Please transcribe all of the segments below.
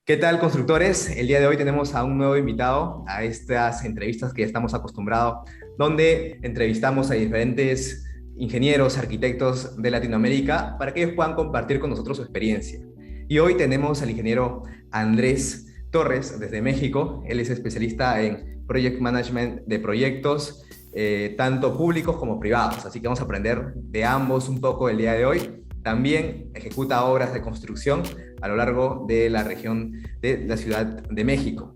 ¿Qué tal, constructores? El día de hoy tenemos a un nuevo invitado a estas entrevistas que ya estamos acostumbrados, donde entrevistamos a diferentes ingenieros, arquitectos de Latinoamérica para que ellos puedan compartir con nosotros su experiencia. Y hoy tenemos al ingeniero Andrés Torres desde México. Él es especialista en Project Management de proyectos, tanto públicos como privados. Así que vamos a aprender de ambos un poco el día de hoy. También ejecuta obras de construcción a lo largo de la región de la Ciudad de México.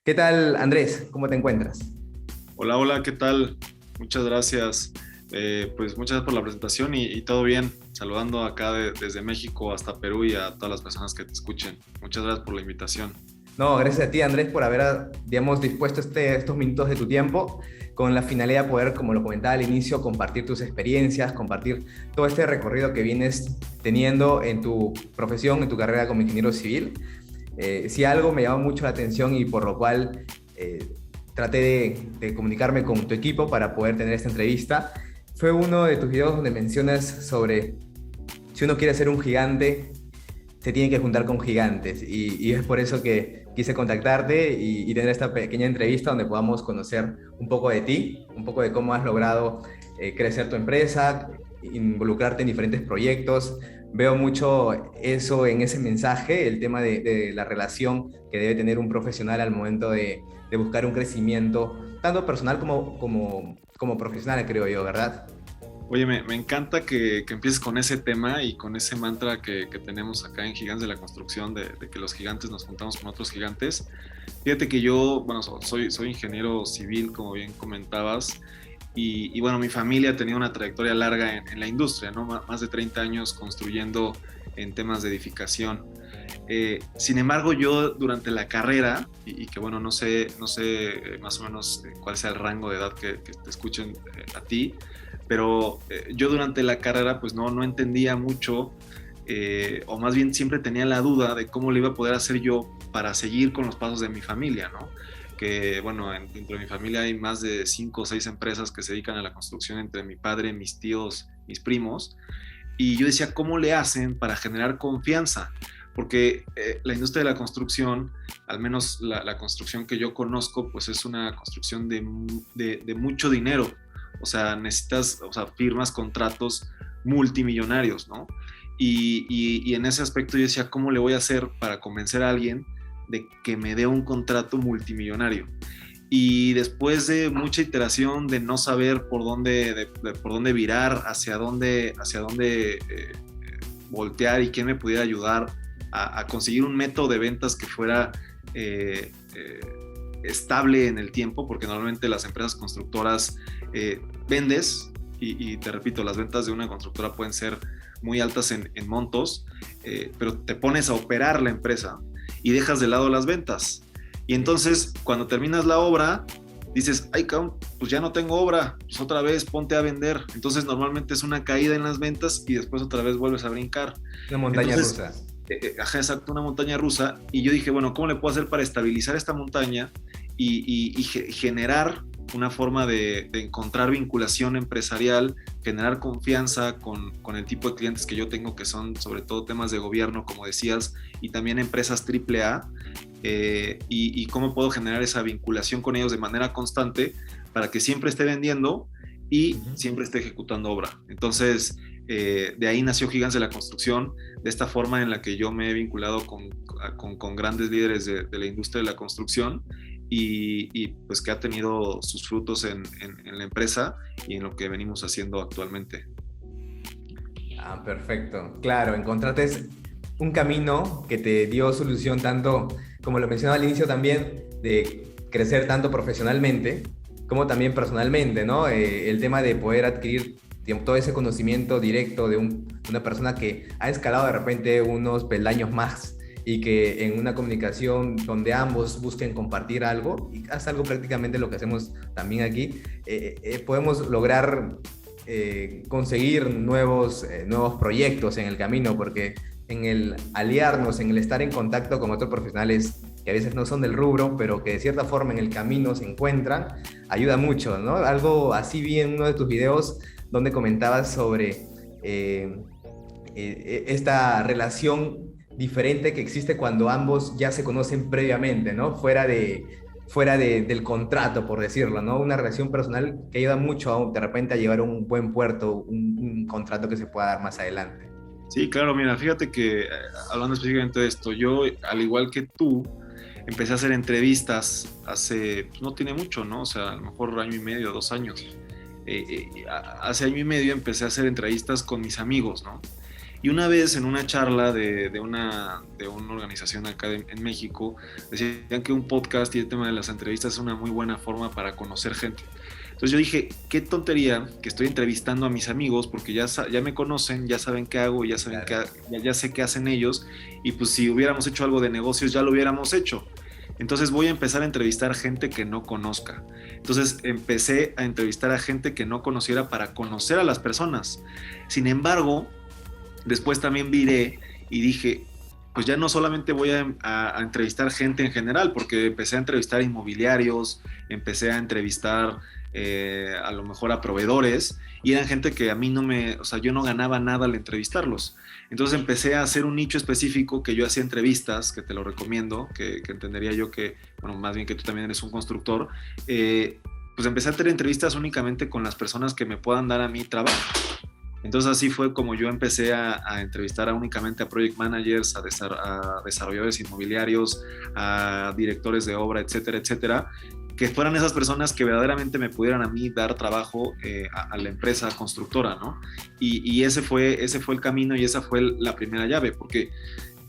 ¿Qué tal, Andrés? ¿Cómo te encuentras? Hola, hola, ¿qué tal? Muchas gracias. Pues muchas gracias por la presentación y todo bien. Saludando acá desde México hasta Perú y a todas las personas que te escuchen. Muchas gracias por la invitación. No, gracias a ti, Andrés, por haber, digamos, dispuesto estos minutos de tu tiempo con la finalidad de poder, como lo comentaba al inicio, compartir tus experiencias, compartir todo este recorrido que vienes teniendo en tu profesión, en tu carrera como ingeniero civil. Si algo me llamó mucho la atención y por lo cual traté de comunicarme con tu equipo para poder tener esta entrevista, fue uno de tus videos donde mencionas sobre si uno quiere ser un gigante, se tiene que juntar con gigantes y es por eso que quise contactarte y tener esta pequeña entrevista donde podamos conocer un poco de ti, un poco de cómo has logrado crecer tu empresa, involucrarte en diferentes proyectos. Veo mucho eso en ese mensaje, el tema de la relación que debe tener un profesional al momento de buscar un crecimiento, tanto personal como profesional, creo yo, ¿verdad? Oye, me encanta que empieces con ese tema y con ese mantra que tenemos acá en Gigantes de la Construcción, de que los gigantes nos juntamos con otros gigantes. Fíjate que yo, bueno, soy ingeniero civil, como bien comentabas, y bueno, mi familia ha tenido una trayectoria larga en la industria, ¿no? Más de 30 años construyendo en temas de edificación. Sin embargo, yo durante la carrera, y que bueno, no sé más o menos cuál sea el rango de edad que te escuchen a ti, pero yo durante la carrera pues no entendía mucho, o más bien siempre tenía la duda de cómo le iba a poder hacer yo para seguir con los pasos de mi familia, ¿no? Que bueno, dentro de mi familia hay más de 5 o 6 empresas que se dedican a la construcción entre mi padre, mis tíos, mis primos, y yo decía, ¿cómo le hacen para generar confianza? Porque la industria de la construcción, al menos la construcción que yo conozco, pues es una construcción de mucho dinero. O sea, necesitas, firmas contratos multimillonarios, ¿no? Y en ese aspecto yo decía, ¿cómo le voy a hacer para convencer a alguien de que me dé un contrato multimillonario? Y después de mucha iteración, de no saber por dónde virar, hacia dónde voltear y quién me pudiera ayudar a conseguir un método de ventas que fuera estable en el tiempo, porque normalmente las empresas constructoras vendes y te repito, las ventas de una constructora pueden ser muy altas en montos, pero te pones a operar la empresa y dejas de lado las ventas. Y entonces, cuando terminas la obra, dices, ay, pues ya no tengo obra, pues otra vez ponte a vender. Entonces, normalmente es una caída en las ventas y después otra vez vuelves a brincar. Una montaña rusa. Ajá, exacto, una montaña rusa. Y yo dije, bueno, ¿cómo le puedo hacer para estabilizar esta montaña y generar una forma de encontrar vinculación empresarial, generar confianza con el tipo de clientes que yo tengo, que son sobre todo temas de gobierno, como decías, y también empresas AAA, y cómo puedo generar esa vinculación con ellos de manera constante para que siempre esté vendiendo y siempre esté ejecutando obra? Entonces, de ahí nació Gigantes de la Construcción, de esta forma en la que yo me he vinculado con grandes líderes de la industria de la construcción y pues que ha tenido sus frutos en la empresa y en lo que venimos haciendo actualmente. Ah, perfecto. Claro, encontraste un camino que te dio solución tanto, como lo mencionaba al inicio también, de crecer tanto profesionalmente como también personalmente, ¿no? El tema de poder adquirir todo ese conocimiento directo de una persona que ha escalado de repente unos peldaños más y que en una comunicación donde ambos busquen compartir algo, y es algo prácticamente lo que hacemos también aquí, podemos lograr conseguir nuevos proyectos en el camino, porque en el aliarnos, en el estar en contacto con otros profesionales que a veces no son del rubro, pero que de cierta forma en el camino se encuentran, ayuda mucho, ¿no? Algo así vi en uno de tus videos donde comentabas sobre esta relación diferente que existe cuando ambos ya se conocen previamente, ¿no? Del contrato, por decirlo, ¿no? Una relación personal que ayuda mucho de repente a llevar a un buen puerto, un contrato que se pueda dar más adelante. Sí, claro, mira, fíjate que hablando específicamente de esto, yo, al igual que tú, empecé a hacer entrevistas hace, pues, no tiene mucho, ¿no? O sea, a lo mejor año y medio, 2 años. Hace año y medio empecé a hacer entrevistas con mis amigos, ¿no? Y una vez en una charla de una organización acá en México, decían que un podcast y el tema de las entrevistas es una muy buena forma para conocer gente. Entonces yo dije, qué tontería que estoy entrevistando a mis amigos porque ya me conocen, ya saben qué hago, ya saben ya sé qué hacen ellos, y pues si hubiéramos hecho algo de negocios ya lo hubiéramos hecho. Entonces voy a empezar a entrevistar gente que no conozca. Entonces empecé a entrevistar a gente que no conociera para conocer a las personas. Sin embargo, después también viré y dije, pues ya no solamente voy a entrevistar gente en general, porque empecé a entrevistar inmobiliarios, empecé a entrevistar a lo mejor a proveedores, y eran gente que a mí o sea, yo no ganaba nada al entrevistarlos. Entonces empecé a hacer un nicho específico que yo hacía entrevistas, que te lo recomiendo, que entendería yo que, bueno, más bien que tú también eres un constructor, pues empecé a tener entrevistas únicamente con las personas que me puedan dar a mí trabajo. Entonces así fue como yo empecé a entrevistar únicamente a project managers, a desarrolladores inmobiliarios, a directores de obra, etcétera, etcétera, que fueran esas personas que verdaderamente me pudieran a mí dar trabajo a la empresa constructora, ¿no? Y ese fue el camino, y esa fue la primera llave, porque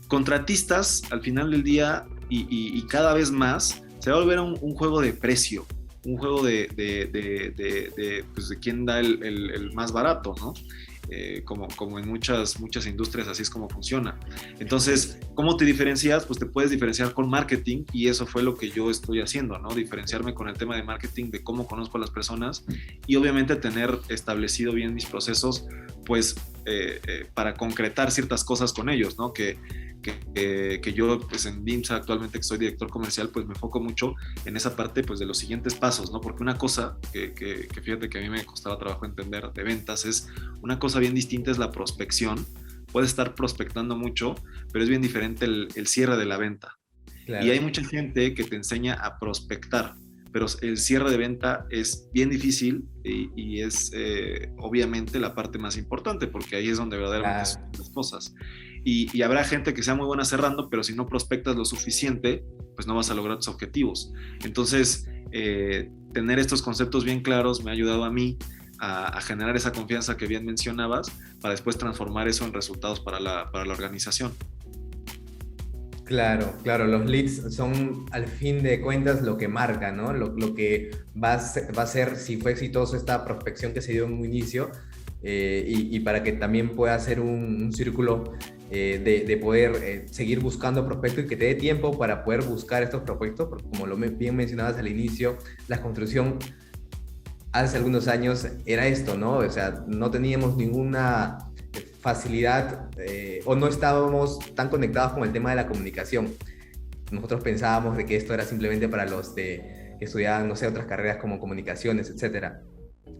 contratistas al final del día y cada vez más se va a volver un juego de precio, un juego pues de quién da el más barato, ¿no? Como en muchas industrias así es como funciona. Entonces, ¿cómo te diferencias? Pues te puedes diferenciar con marketing, y eso fue lo que yo estoy haciendo, ¿no? Diferenciarme con el tema de marketing, de cómo conozco a las personas, y obviamente tener establecido bien mis procesos, pues para concretar ciertas cosas con ellos, ¿no? Que yo, pues en BIMSA actualmente, que soy director comercial, pues me enfoco mucho en esa parte, pues de los siguientes pasos, ¿no? Porque una cosa que fíjate que a mí me costaba trabajo entender de ventas, es una cosa bien distinta es la prospección. Puedes estar prospectando mucho, pero es bien diferente el cierre de la venta. Claro. Y hay mucha gente que te enseña a prospectar, pero el cierre de venta es bien difícil, y es obviamente la parte más importante, porque ahí es donde verdaderamente son las cosas. Y habrá gente que sea muy buena cerrando, pero si no prospectas lo suficiente, pues no vas a lograr tus objetivos. Entonces, tener estos conceptos bien claros me ha ayudado a mí a generar esa confianza que bien mencionabas, para después transformar eso en resultados para la organización. Claro, claro, los leads son al fin de cuentas lo que marca, ¿no? Lo que va a ser si fue exitoso esta prospección que se dio en un inicio, y para que también pueda ser un círculo de poder seguir buscando prospectos, y que te dé tiempo para poder buscar estos prospectos, porque como bien mencionabas al inicio, la construcción hace algunos años era esto, ¿no? O sea, no teníamos ninguna facilidad o no estábamos tan conectados con el tema de la comunicación. Nosotros pensábamos de que esto era simplemente para los que estudiaban, no sé, otras carreras como comunicaciones, etcétera.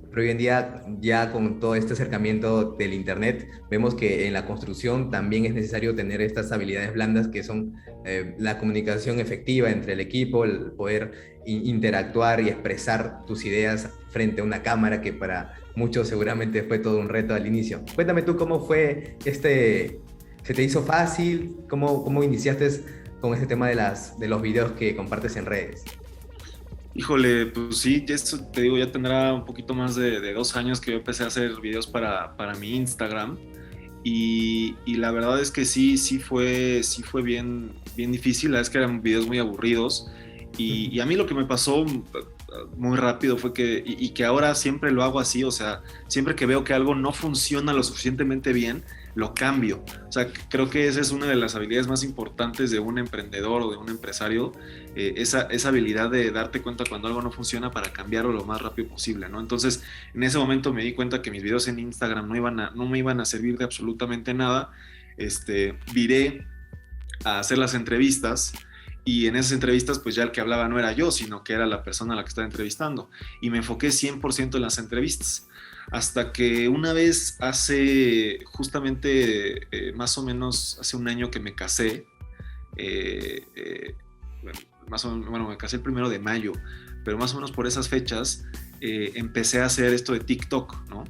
Pero hoy en día, ya con todo este acercamiento del internet, vemos que en la construcción también es necesario tener estas habilidades blandas, que son la comunicación efectiva entre el equipo, el poder interactuar y expresar tus ideas frente a una cámara, que para muchos seguramente fue todo un reto al inicio. Cuéntame tú cómo fue ¿se te hizo fácil? ¿Cómo iniciaste con este tema de los videos que compartes en redes? Híjole, pues sí, esto te digo, ya tendrá un poquito más de 2 años que yo empecé a hacer videos para mi Instagram, y la verdad es que sí fue bien difícil. La verdad es que eran videos muy aburridos, y a mí lo que me pasó muy rápido fue que ahora siempre lo hago así. O sea, siempre que veo que algo no funciona lo suficientemente bien, lo cambio. O sea, creo que esa es una de las habilidades más importantes de un emprendedor o de un empresario, esa habilidad de darte cuenta cuando algo no funciona para cambiarlo lo más rápido posible, ¿no? Entonces, en ese momento me di cuenta que mis videos en Instagram no me iban a servir de absolutamente nada. Viré a hacer las entrevistas, Y en esas entrevistas, pues ya el que hablaba no era yo, sino que era la persona a la que estaba entrevistando. Y me enfoqué 100% en las entrevistas. Hasta que una vez hace justamente más o menos hace un año que me casé, eh, eh, bueno, me casé el 1 de mayo, pero más o menos por esas fechas empecé a hacer esto de TikTok, ¿no?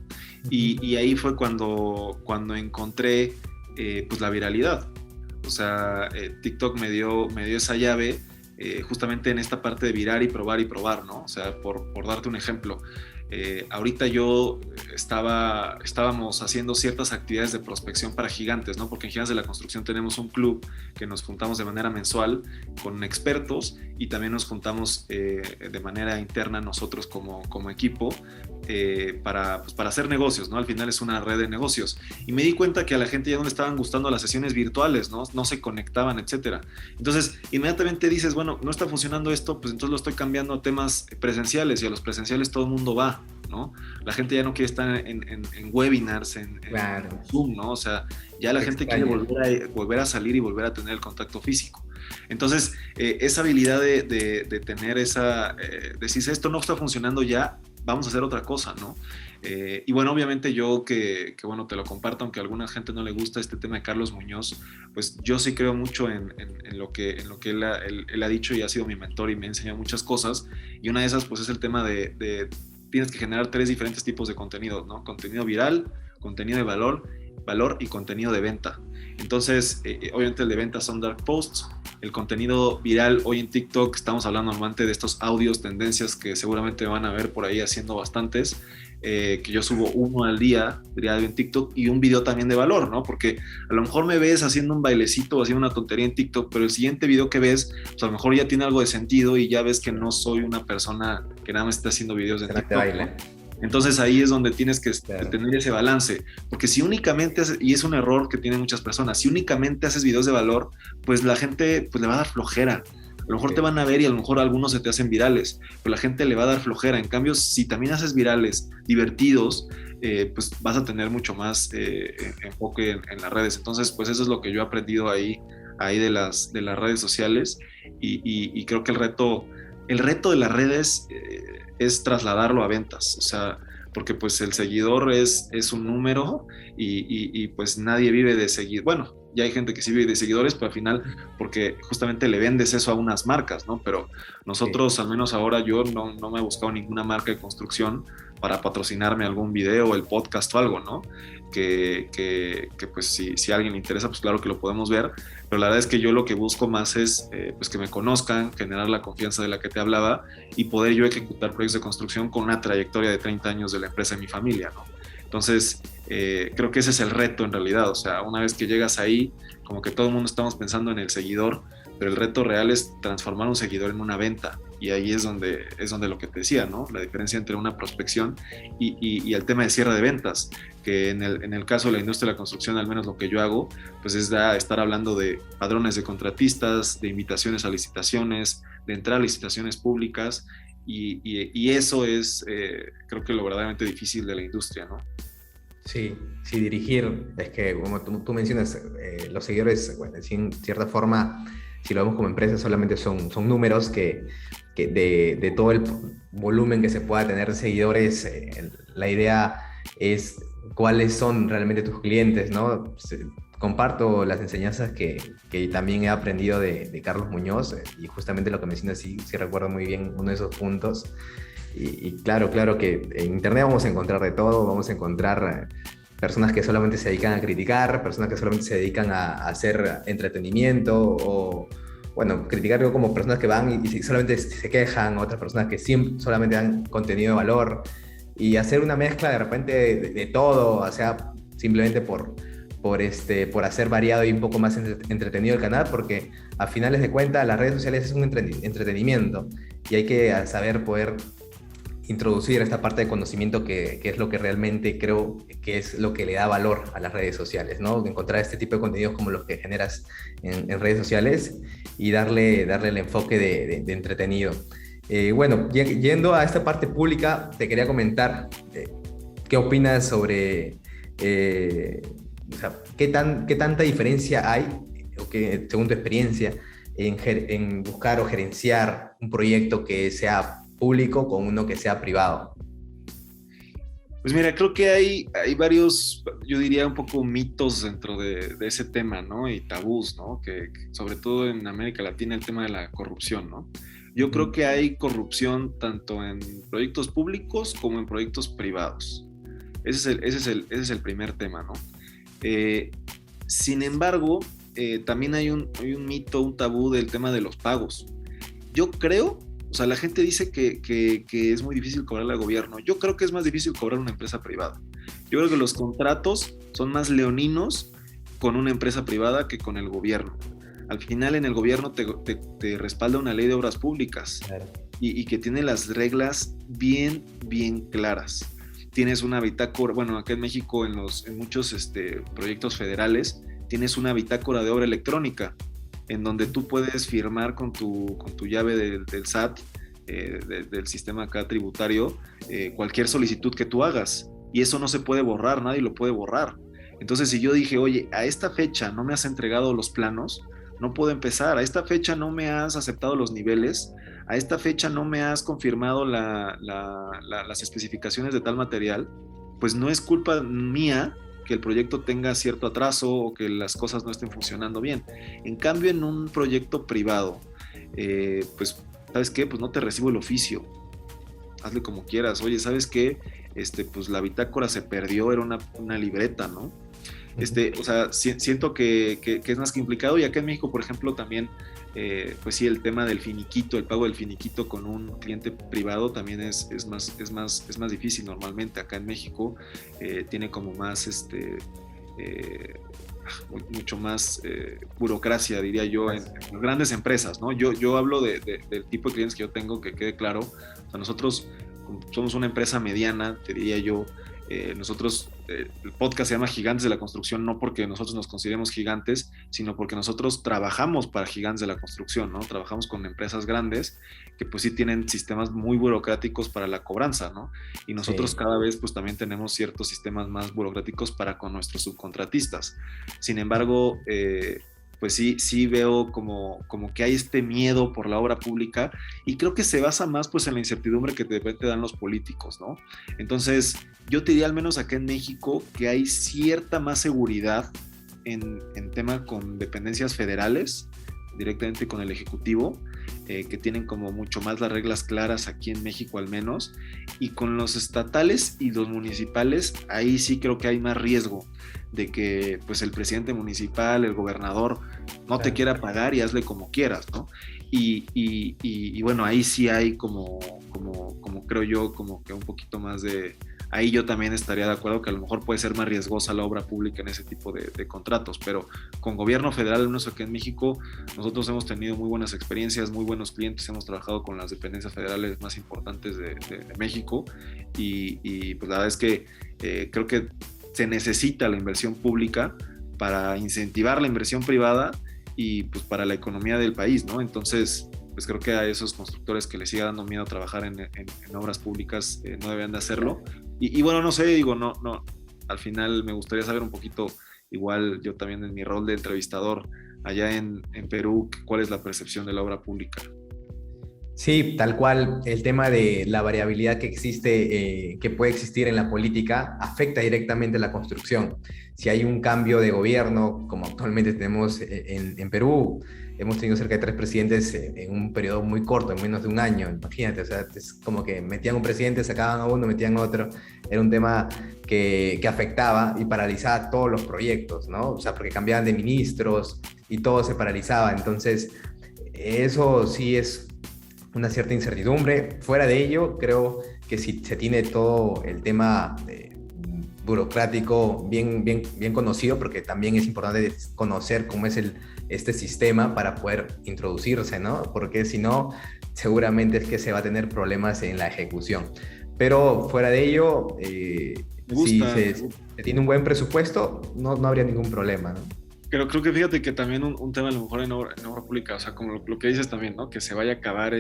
Y ahí fue cuando encontré pues la viralidad. O sea, TikTok me dio esa llave justamente en esta parte de virar y probar, ¿no? O sea, por darte un ejemplo, ahorita estábamos haciendo ciertas actividades de prospección para gigantes, ¿no? Porque en Gigantes de la Construcción tenemos un club que nos juntamos de manera mensual con expertos y también nos juntamos de manera interna nosotros como equipo para hacer negocios, ¿no? Al final es una red de negocios. Y me di cuenta que a la gente ya no le estaban gustando las sesiones virtuales, ¿no? No se conectaban, etcétera. Entonces, inmediatamente dices, bueno, no está funcionando esto, pues entonces lo estoy cambiando a temas presenciales, y a los presenciales todo el mundo va, ¿no? La gente ya no quiere estar en webinars, Claro. en Zoom, ¿no? O sea, ya la gente quiere volver a salir y volver a tener el contacto físico. Entonces, esa habilidad de tener decir, esto no está funcionando ya, vamos a hacer otra cosa, ¿no? Y bueno, obviamente yo que bueno, te lo comparto, aunque a alguna gente no le gusta este tema de Carlos Muñoz, pues yo sí creo mucho en lo que él ha dicho, y ha sido mi mentor y me ha enseñado muchas cosas, y una de esas pues es el tema de tienes que generar 3 diferentes tipos de contenido, ¿no? Contenido viral, contenido de valor y contenido de venta. Entonces, obviamente el de venta son dark posts. El contenido viral, hoy en TikTok estamos hablando normalmente de estos audios, tendencias que seguramente van a ver por ahí haciendo bastantes, que yo subo uno al día en TikTok, y un video también de valor, ¿no? Porque a lo mejor me ves haciendo un bailecito o haciendo una tontería en TikTok, pero el siguiente video que ves, pues a lo mejor ya tiene algo de sentido y ya ves que no soy una persona que nada más está haciendo videos de TikTok, ¿no? Entonces ahí es donde tienes que tener ese balance, porque si únicamente y es un error que tienen muchas personas, si únicamente haces videos de valor, pues la gente pues le va a dar flojera. A lo mejor te van a ver y a lo mejor algunos se te hacen virales, pero la gente le va a dar flojera. En cambio, si también haces virales divertidos, pues vas a tener mucho más enfoque en las redes. Entonces, pues eso es lo que yo he aprendido ahí de las redes sociales, y creo que el reto de las redes es trasladarlo a ventas, o sea, porque pues el seguidor es un número, y pues nadie vive de seguir. Bueno, ya hay gente que sí vive de seguidores, pero al final, porque justamente le vendes eso a unas marcas, ¿no? Pero nosotros, al menos ahora, yo no me he buscado ninguna marca de construcción para patrocinarme algún video, el podcast o algo, ¿no? Que pues si a alguien le interesa, pues claro que lo podemos ver, pero la verdad es que yo lo que busco más es pues que me conozcan, generar la confianza de la que te hablaba, y poder yo ejecutar proyectos de construcción con una trayectoria de 30 años de la empresa de mi familia, ¿no? Entonces, creo que ese es el reto en realidad. O sea, una vez que llegas ahí, como que todo el mundo estamos pensando en el seguidor, pero el reto real es transformar un seguidor en una venta. Y ahí es donde lo que te decía, ¿no? La diferencia entre una prospección y el tema de cierre de ventas, que en el caso de la industria de la construcción, al menos lo que yo hago, pues es estar hablando de padrones de contratistas, de invitaciones a licitaciones, de entrar a licitaciones públicas, y eso es, creo que lo verdaderamente difícil de la industria, ¿no? Sí, dirigir, es que como tú mencionas, los seguidores, bueno, en cierta forma, si lo vemos como empresa, solamente son números que de todo el volumen que se pueda tener de seguidores, la idea es cuáles son realmente tus clientes, ¿no? Comparto las enseñanzas que también he aprendido de Carlos Muñoz, y justamente lo que mencionas, sí recuerdo muy bien uno de esos puntos. Y claro que en internet vamos a encontrar de todo, vamos a encontrar personas que solamente se dedican a criticar, personas que solamente se dedican a hacer entretenimiento, o bueno, criticar como personas que van y solamente se quejan, otras personas que solamente dan contenido de valor, y hacer una mezcla de repente de todo, o sea, simplemente por hacer variado y un poco más entretenido el canal, porque a finales de cuentas las redes sociales es un entretenimiento, y hay que saber poder introducir esta parte de conocimiento que es lo que realmente creo que es lo que le da valor a las redes sociales, ¿no? Encontrar este tipo de contenidos como los que generas en redes sociales, y darle el enfoque de entretenido. Bueno, yendo a esta parte pública, te quería comentar qué opinas sobre, o sea, qué tanta diferencia hay, o que, según tu experiencia, en buscar o gerenciar un proyecto que sea público con uno que sea privado? Pues mira, creo que hay varios, yo diría un poco mitos dentro de ese tema, ¿no? Y tabús, ¿no? Que sobre todo en América Latina el tema de la corrupción, ¿no? Yo creo que hay corrupción tanto en proyectos públicos como en proyectos privados. Ese es el primer tema, ¿no? Eh, Sin embargo, también hay un mito, un tabú del tema de los pagos. Yo creo, o sea, la gente dice que es muy difícil cobrarle al gobierno. Yo creo que es más difícil cobrar una empresa privada. Yo creo que los contratos son más leoninos con una empresa privada que con el gobierno. Al final en el gobierno te respalda una ley de obras públicas Claro. y que tiene las reglas bien, bien claras. Tienes una bitácora, bueno, acá en México en muchos proyectos federales tienes una bitácora de obra electrónica en donde tú puedes firmar con tu llave del SAT, del sistema acá tributario, cualquier solicitud que tú hagas. Y eso no se puede borrar, nadie lo puede borrar. Entonces, si yo dije, oye, a esta fecha no me has entregado los planos, no puedo empezar. A esta fecha no me has aceptado los niveles, a esta fecha no me has confirmado las especificaciones de tal material, pues no es culpa mía que el proyecto tenga cierto atraso o que las cosas no estén funcionando bien. En cambio, en un proyecto privado, pues, ¿sabes qué? Pues no te recibo el oficio, hazle como quieras. Oye, ¿sabes qué? Pues la bitácora se perdió, era una libreta, ¿no? O sea, siento que es más que implicado. Y acá en México, por ejemplo, también, pues sí, el tema del finiquito, el pago del finiquito con un cliente privado también es más difícil normalmente. Acá en México tiene como más, mucho más burocracia, diría yo, en grandes empresas, ¿no? Yo hablo del tipo de clientes que yo tengo, que quede claro. O sea, nosotros somos una empresa mediana, te diría yo. Nosotros, el podcast se llama Gigantes de la Construcción, no porque nosotros nos consideremos gigantes, sino porque nosotros trabajamos para Gigantes de la Construcción, ¿no? Trabajamos con empresas grandes que pues sí tienen sistemas muy burocráticos para la cobranza, ¿no? Y nosotros Sí. cada vez pues también tenemos ciertos sistemas más burocráticos para con nuestros subcontratistas. Sin embargo, pues sí veo como que hay este miedo por la obra pública, y creo que se basa más pues en la incertidumbre que de repente dan los políticos, ¿no? Entonces, yo te diría al menos acá en México que hay cierta más seguridad en tema con dependencias federales, directamente con el Ejecutivo, que tienen como mucho más las reglas claras aquí en México al menos, y con los estatales y los municipales, ahí sí creo que hay más riesgo de que pues el presidente municipal, el gobernador, no te quiera pagar y hazle como quieras, ¿no? Y bueno, ahí sí hay como creo yo, como que un poquito más de... Ahí yo también estaría de acuerdo que a lo mejor puede ser más riesgosa la obra pública en ese tipo de contratos, pero con gobierno federal, al menos aquí en México, nosotros hemos tenido muy buenas experiencias, muy buenos clientes, hemos trabajado con las dependencias federales más importantes de México, y pues la verdad es que creo que se necesita la inversión pública para incentivar la inversión privada y pues para la economía del país, ¿no? Entonces, pues creo que a esos constructores que les siga dando miedo trabajar en obras públicas no deben de hacerlo. Y bueno, no sé, digo, no, al final me gustaría saber un poquito, igual yo también en mi rol de entrevistador allá en Perú, cuál es la percepción de la obra pública. Sí, tal cual, el tema de la variabilidad que existe, que puede existir en la política, afecta directamente a la construcción. Si hay un cambio de gobierno, como actualmente tenemos en Perú, hemos tenido cerca de 3 presidentes en un periodo muy corto, en menos de un año, imagínate, o sea, es como que metían un presidente, sacaban a uno, metían otro, era un tema que afectaba y paralizaba todos los proyectos, ¿no? O sea, porque cambiaban de ministros y todo se paralizaba, entonces eso sí es una cierta incertidumbre. Fuera de ello, creo que si se tiene todo el tema burocrático bien conocido, porque también es importante conocer cómo es este sistema para poder introducirse, ¿no? Porque si no, seguramente es que se va a tener problemas en la ejecución. Pero fuera de ello, Me si gusta. se tiene un buen presupuesto, no habría ningún problema, ¿no? Pero creo que fíjate que también un tema a lo mejor en obra pública, o sea, como lo que dices también, ¿no? Que se vaya a acabar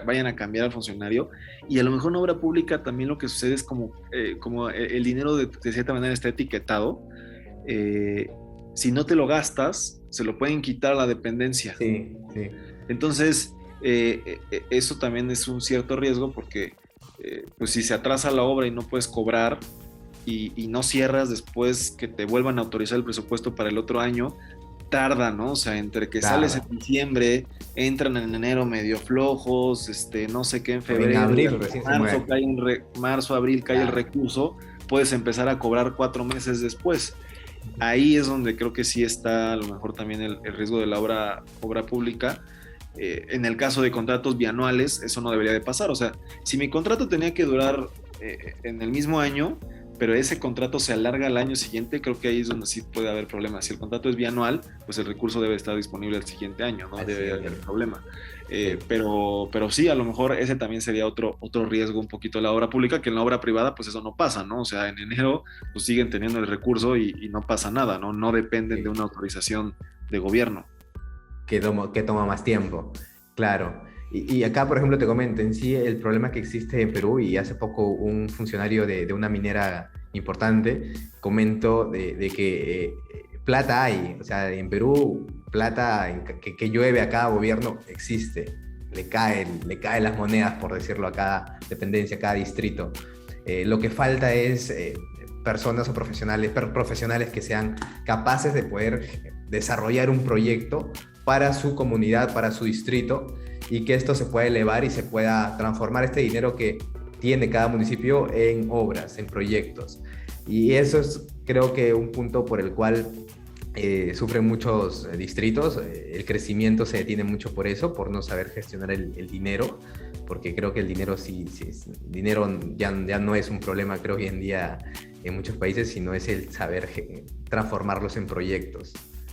vayan a cambiar al funcionario, y a lo mejor en obra pública también lo que sucede es como el dinero de cierta manera está etiquetado, si no te lo gastas, se lo pueden quitar a la dependencia. Sí, sí. Entonces, eso también es un cierto riesgo porque pues si se atrasa la obra y no puedes cobrar y no cierras después que te vuelvan a autorizar el presupuesto para el otro año, tarda, ¿no? O sea, entre que sales en Claro. diciembre, entran en enero medio flojos, no sé qué en En febrero, abril recién se marzo, mueve. marzo, abril cae el Claro. recurso, puedes empezar a cobrar 4 meses después. Ahí es donde creo que sí está a lo mejor también el riesgo de la obra pública. En el caso de contratos bianuales, eso no debería de pasar. O sea, si mi contrato tenía que durar en el mismo año, pero ese contrato se alarga al año siguiente, creo que ahí es donde sí puede haber problemas. Si el contrato es bianual, pues el recurso debe estar disponible al siguiente año, no Al debe siguiente haber año. problema. Sí. Pero sí, a lo mejor ese también sería otro riesgo un poquito de la obra pública, que en la obra privada pues eso no pasa, ¿no? O sea, en enero pues siguen teniendo el recurso y no pasa nada, ¿no? No dependen de Sí. una autorización de gobierno. Que toma más tiempo. Claro. Y acá, por ejemplo, te comento, en sí el problema que existe en Perú, y hace poco un funcionario de una minera importante comentó de que plata hay, o sea, en Perú plata que llueve a cada gobierno existe, le caen las monedas, por decirlo, a cada dependencia, a cada distrito. Lo que falta es personas o profesionales que sean capaces de poder desarrollar un proyecto para su comunidad, para su distrito, y que esto se pueda elevar y se pueda transformar este dinero que tiene cada municipio en obras, en proyectos. Y eso es, creo que, un punto por el cual sufren muchos distritos. El crecimiento se detiene mucho por eso, por no saber gestionar el dinero, porque creo que el dinero dinero ya no es un problema, creo, hoy en día en muchos países, sino es el saber transformarlos en proyectos.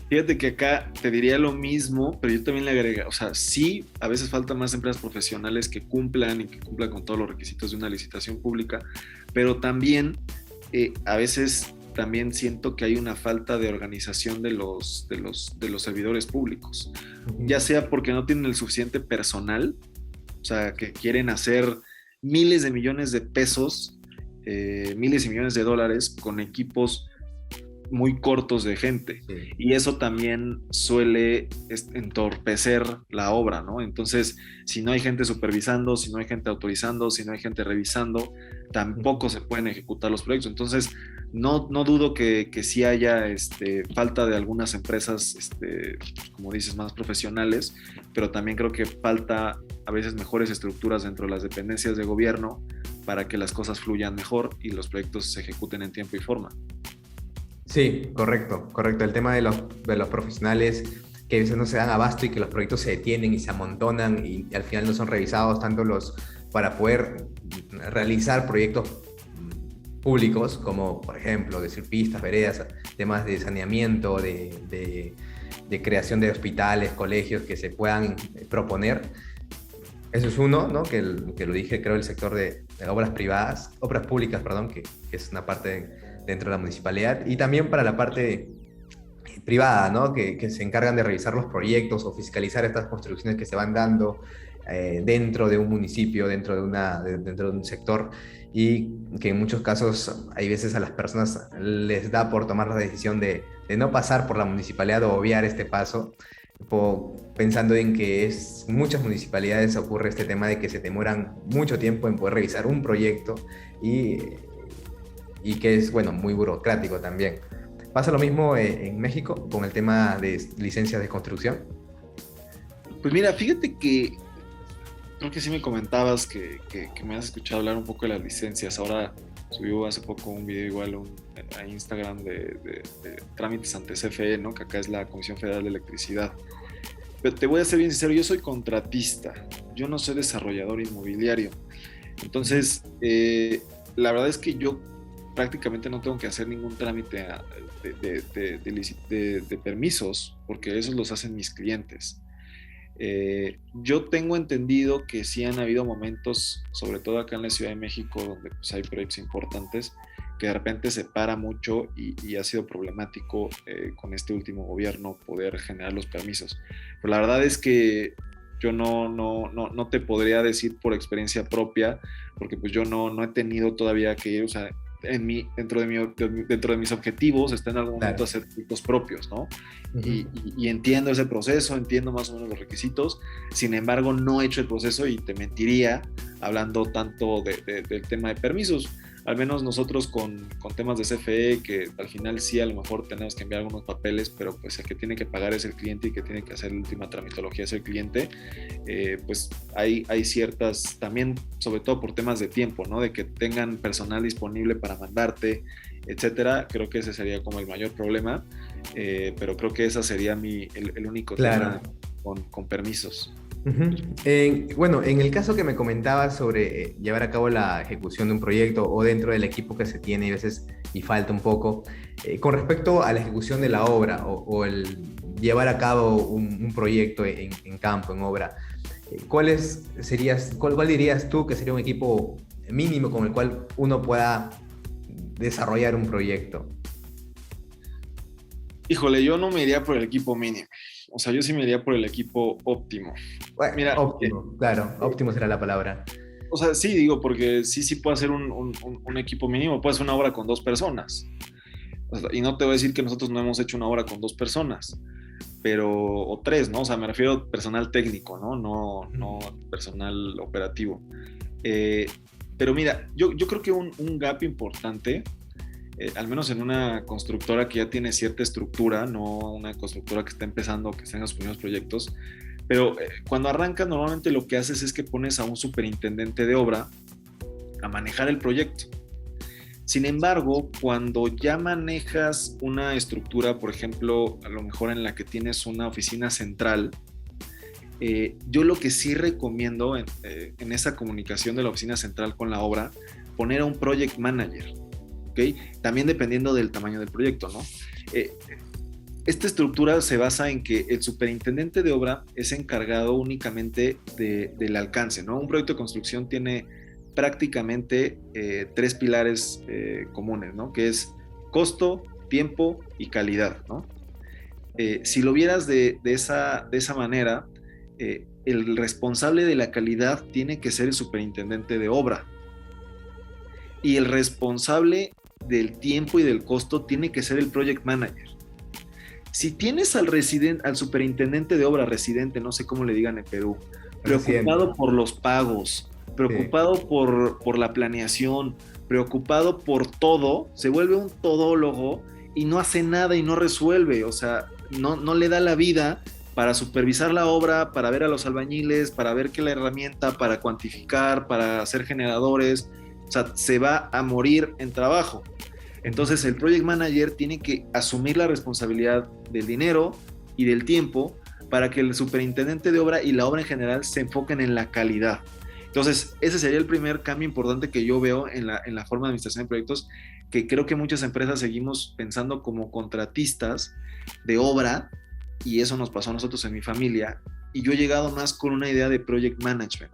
Fíjate que acá te diría lo mismo, pero yo también le agrega, o sea, sí, a veces faltan más empresas profesionales que cumplan y que cumplan con todos los requisitos de una licitación pública, pero también a veces también siento que hay una falta de organización de los servidores públicos, ya sea porque no tienen el suficiente personal, o sea, que quieren hacer miles de millones de pesos, miles y millones de dólares con equipos muy cortos de gente Sí. y eso también suele entorpecer la obra, ¿no? Entonces, si no hay gente supervisando, si no hay gente autorizando, si no hay gente revisando, tampoco se pueden ejecutar los proyectos. Entonces, no dudo que sí haya falta de algunas empresas, como dices, más profesionales, pero también creo que falta a veces mejores estructuras dentro de las dependencias de gobierno para que las cosas fluyan mejor y los proyectos se ejecuten en tiempo y forma. Sí, correcto, correcto. El tema de los profesionales que a veces no se dan abasto y que los proyectos se detienen y se amontonan y al final no son revisados tanto para poder realizar proyectos públicos, como por ejemplo decir pistas, veredas, temas de saneamiento, de creación de hospitales, colegios que se puedan proponer. Eso es uno, ¿no? Que lo dije, creo, el sector de obras privadas, obras públicas, perdón, que es una parte dentro de la municipalidad, y también para la parte privada, ¿no? Que se encargan de revisar los proyectos o fiscalizar estas construcciones que se van dando dentro de un municipio, dentro de un sector, y que en muchos casos hay veces a las personas les da por tomar la decisión de no pasar por la municipalidad o obviar este paso, pensando en que muchas municipalidades ocurre este tema de que se demoran mucho tiempo en poder revisar un proyecto y, y que es, bueno, muy burocrático también. Pasa lo mismo en México con el tema de licencias de construcción. Pues mira, fíjate que creo que sí me comentabas que me has escuchado hablar un poco de las licencias. Ahora subió hace poco un video igual a Instagram de trámites ante CFE, ¿no? Que acá es la Comisión Federal de Electricidad. Pero te voy a ser bien sincero, yo soy contratista, yo no soy desarrollador inmobiliario. Entonces, la verdad es que yo prácticamente no tengo que hacer ningún trámite de permisos, porque esos los hacen mis clientes. Yo tengo entendido que sí han habido momentos, sobre todo acá en la Ciudad de México, donde pues, hay proyectos importantes, que de repente se para mucho y ha sido problemático con este último gobierno poder generar los permisos. Pero la verdad es que yo no te podría decir por experiencia propia, porque pues yo no he tenido todavía que ir, o sea, dentro de mis objetivos está en algún momento Claro. hacer proyectos propios, ¿no? Ujú. Y entiendo ese proceso, entiendo más o menos los requisitos, sin embargo no he hecho el proceso y te mentiría hablando tanto del tema de permisos. Al menos nosotros con temas de CFE, que al final sí a lo mejor tenemos que enviar algunos papeles, pero pues el que tiene que pagar es el cliente y que tiene que hacer la última tramitología es el cliente, pues hay ciertas, también sobre todo por temas de tiempo, ¿no? De que tengan personal disponible para mandarte, etcétera. Creo que ese sería como el mayor problema, pero creo que ese sería el único Claro. tema con permisos. Ujú. Bueno, en el caso que me comentabas sobre llevar a cabo la ejecución de un proyecto o dentro del equipo que se tiene y a veces y falta un poco, con respecto a la ejecución de la obra o el llevar a cabo un proyecto en campo, en obra, ¿cuál dirías tú que sería un equipo mínimo con el cual uno pueda desarrollar un proyecto? Híjole, yo no me iría por el equipo mínimo. O sea, yo sí me iría por el equipo óptimo. Bueno, Mira, óptimo, claro, óptimo será la palabra. o sea, sí digo, porque sí puede ser un equipo mínimo, puede ser una obra con 2 personas. O sea, y no te voy a decir que nosotros no hemos hecho una obra con 2 personas, pero, o 3, ¿no? O sea, me refiero a personal técnico, ¿no? No personal operativo. Eh, pero mira, yo creo que un gap importante, al menos en una constructora que ya tiene cierta estructura, no una constructora que está empezando, que está en los primeros proyectos, pero cuando arrancas normalmente lo que haces es que pones a un superintendente de obra a manejar el proyecto. Sin embargo, cuando ya manejas una estructura, por ejemplo, a lo mejor en la que tienes una oficina central, yo lo que sí recomiendo en esa comunicación de la oficina central con la obra, poner a un project manager, ¿ok? También dependiendo del tamaño del proyecto, ¿no? Esta estructura se basa en que el superintendente de obra es encargado únicamente del alcance, ¿no? Un proyecto de construcción tiene prácticamente 3 pilares comunes, ¿no? Que es costo, tiempo y calidad, ¿no? Si lo vieras de esa manera, el responsable de la calidad tiene que ser el superintendente de obra y el responsable del tiempo y del costo tiene que ser el project manager. Si tienes al superintendente de obra residente, no sé cómo le digan en Perú, preocupado por los pagos, preocupado sí. por la planeación, preocupado por todo, se vuelve un todólogo y no hace nada y no resuelve, o sea, no le da la vida para supervisar la obra, para ver a los albañiles, para ver que la herramienta, para cuantificar, para hacer generadores, o sea, se va a morir en trabajo. Entonces el project manager tiene que asumir la responsabilidad del dinero y del tiempo para que el superintendente de obra y la obra en general se enfoquen en la calidad. Entonces ese sería el primer cambio importante que yo veo en la forma de administración de proyectos, que creo que muchas empresas seguimos pensando como contratistas de obra, y eso nos pasó a nosotros en mi familia, y yo he llegado más con una idea de project management,